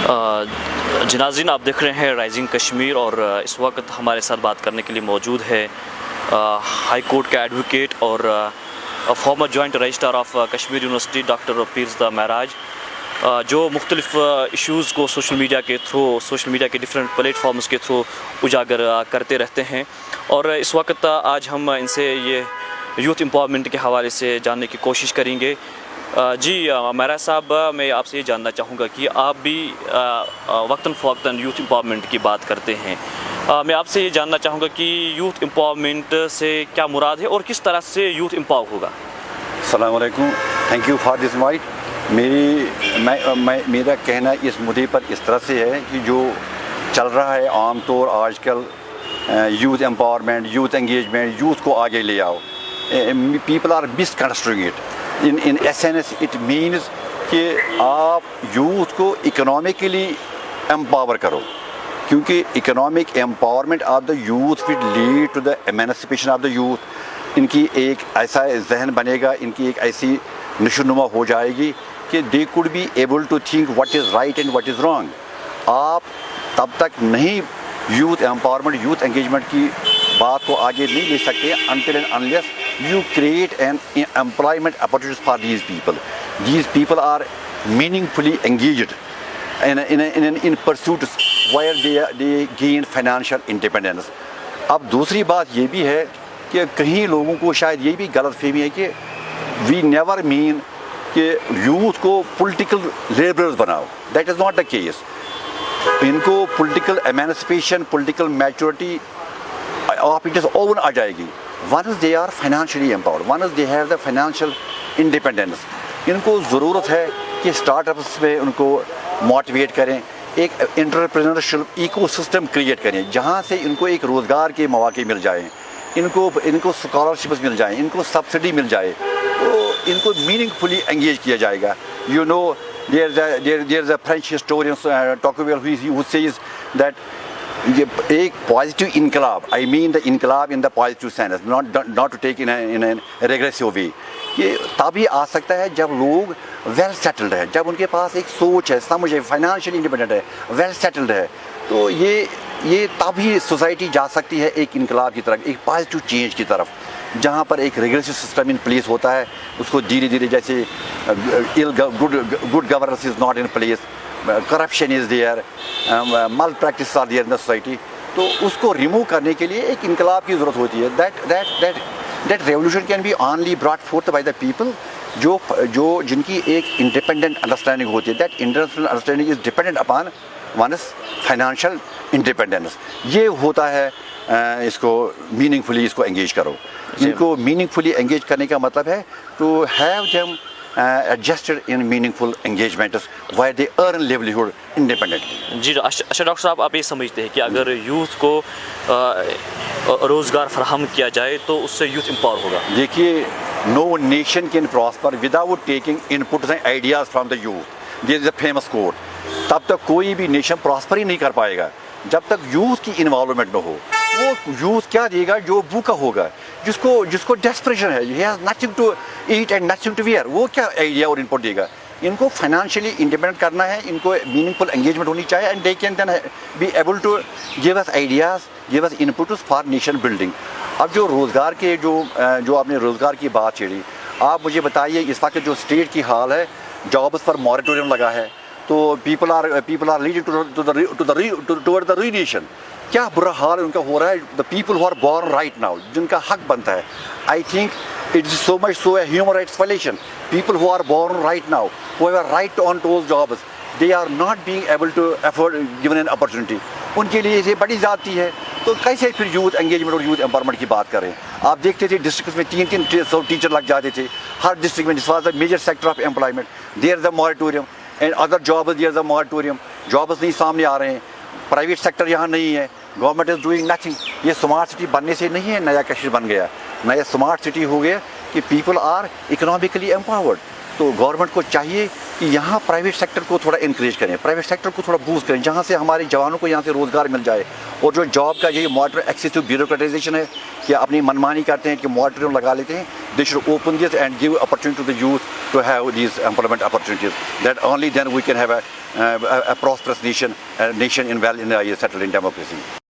ناظرین، آپ دیکھ رہے ہیں رائزنگ کشمیر، اور اس وقت ہمارے ساتھ بات کرنے کے لیے موجود ہے ہائی کورٹ کے ایڈوکیٹ اور former joint registrar of Kashmir university doctor Pirzada Meraj, جو مختلف ایشوز کو سوشل میڈیا کے ڈفرینٹ پلیٹ فارمز کے تھرو اجاگر کرتے رہتے ہیں، اور اس وقت آج ہم ان سے یہ یوتھ امپاورمنٹ کے حوالے سے جاننے کی کوشش کریں گے۔ جی معراج صاحب، میں آپ سے یہ جاننا چاہوں گا کہ آپ بھی وقتاً فوقتاً یوتھ امپاورمنٹ کی بات کرتے ہیں۔ میں آپ سے یہ جاننا چاہوں گا کہ یوتھ امپاورمنٹ سے کیا مراد ہے اور کس طرح سے یوتھ امپاور ہوگا؟ السلام علیکم، thank you for this invite. میرا کہنا اس مدعے پر اس طرح سے ہے کہ جو چل رہا ہے عام طور آج کل youth empowerment, youth engagement, youth کو آگے لے آؤ، people are misconstruing it. in essence it means کہ آپ یوتھ کو اکنامکلی امپاور کرو، کیونکہ economic empowerment of the youth will lead to the emancipation of the youth. ان کی ایک ایسا ذہن بنے گا، ان کی ایک ایسی نشوونما ہو جائے گی کہ they could be able to think what is right and what is wrong. آپ تب تک نہیں یوتھ امپاورمنٹ، یوتھ انگیجمنٹ کی بات کو آگے نہیں لے سکتے until and unless you create an employment opportunities for these people. These people are meaningfully engaged in pursuits where they gain financial independence. اب دوسری بات یہ بھی ہے کہ کہیں لوگوں کو شاید یہ بھی غلط فہمی ہے کہ we never mean کہ یوتھ کو پولیٹیکل لیبررز بناؤ۔ That is not the case. ان کو political emancipation, political maturity of it is own آ جائے گی once they are financially empowered, once they have the financial independence۔ ان کو ضرورت ہے کہ اسٹارٹ اپس میں ان کو موٹیویٹ کریں، ایک انٹرپرینورشپ ایکو سسٹم کریٹ کریں جہاں سے ان کو ایک روزگار کے مواقع مل جائیں، ان کو اسکالرشپس مل جائیں، ان کو سبسڈی مل جائے، تو ان کو میننگ فلی انگیج کیا جائے گا۔ You know there is a French historian Tocqueville who says that ایک پازیٹیو انقلاب، آئی مین دا انقلاب in the positive sense, not to take in regressive way, کہ تب ہی آ سکتا ہے جب لوگ ویل سیٹلڈ ہے، جب ان کے پاس ایک سوچ ہے، سمجھ ہے، فائنانشلی انڈیپینڈنٹ ہے، ویل سیٹلڈ ہے، تو یہ تب ہی سوسائٹی جا سکتی ہے ایک انقلاب کی طرف، ایک پازیٹیو چینج کی طرف، جہاں پر ایک ریگریسو سسٹم ان پلیس ہوتا ہے، اس کو دھیرے دھیرے جیسے good governance is not in place, corruption is there, malpractice are there in the society, تو اس کو ریموو کرنے کے لیے ایک انقلاب کی ضرورت ہوتی ہے۔ That revolution can be only brought forth by the people, جن کی ایک انڈیپینڈنٹ انڈرسٹینڈنگ ہوتی ہے۔ That independent understanding is dependent upon one's financial independence. یہ ہوتا ہے اس کو میننگ فلی اس کو انگیج کرو۔ ان کو میننگ فلی انگیج کرنے کا مطلب ہے to have them adjusted in meaningful engagements where they earn livelihood independently۔ جی اچھا ڈاکٹر صاحب، آپ یہ سمجھتے ہیں کہ اگر یوتھ کو روزگار فراہم کیا جائے تو اس سے یوتھ امپاور ہوگا؟ دیکھیے، no nation can prosper without taking inputs and ideas from the youth. There is a famous quote. تب تک کوئی بھی نیشن پراسپر ہی نہیں کر پائے گا جب تک یوتھ کی انوالومنٹ نہ ہو۔ وہ یوتھ کیا دے گا؟ جو بھوکا ہوگا، جس کو ڈیسپریشن ہے، he has nothing to eat and nothing to wear، وہ کیا آئیڈیا اور انپٹ دے گا؟ ان کو فائنانشلی انڈیپینڈنٹ کرنا ہے، ان کو میننگ فل انگیجمنٹ ہونی چاہیے، and they can then be able to give us ideas, give us inputs for nation building. اب جو روزگار کے جو آپ نے روزگار کی بات چھیڑی، آپ مجھے بتائیے اس وقت جو اسٹیٹ کی حال ہے، جابس پر موریٹوریم لگا ہے، تو people are leading toward the ruination. کیا برا حال ان کا ہو رہا ہے؟ The people who are born right now, جن کا حق بنتا ہے، I think it is so much so a human rights violation. People who are born right now who have a right to own those jobs, they are not being able to afford given an opportunity. ان کے لیے یہ بڑی زیادتی ہے، تو کیسے پھر یوتھ انگیجمنٹ اور یوتھ امپاورمنٹ کی بات کریں؟ آپ دیکھتے تھے ڈسٹرکٹس میں 300 ٹیچر لگ جاتے تھے ہر ڈسٹرکٹ میں، this was the major sector of employment, there is a moratorium, and other jobs there is a moratorium, jobs نہیں سامنے آ رہے ہیں، پرائیویٹ سیکٹر یہاں نہیں ہے، گورنمنٹ از ڈوئنگ نتھنگ۔ یہ اسمارٹ سٹی بننے سے نہیں ہے نیا کشمیر بن گیا، نیا اسمارٹ سٹی ہو گیا کہ پیپل آر اکنامکلی امپاورڈ۔ تو گورنمنٹ کو چاہیے کہ یہاں پرائیویٹ سیکٹر کو تھوڑا انکریج کریں، پرائیویٹ سیکٹر کو تھوڑا بوسٹ کریں، جہاں سے ہمارے جوانوں کو یہاں سے روزگار مل جائے۔ اور جو جاب کا یہ ماڈرن ایکسیسو بیوروکریٹائزیشن ہے کہ اپنی منمانی کرتے ہیں کہ موریٹوریم لگا لیتے ہیں، they should open this and give opportunity to the youth to have these employment opportunities, that only then we can have a a prosperous nation in settled in democracy.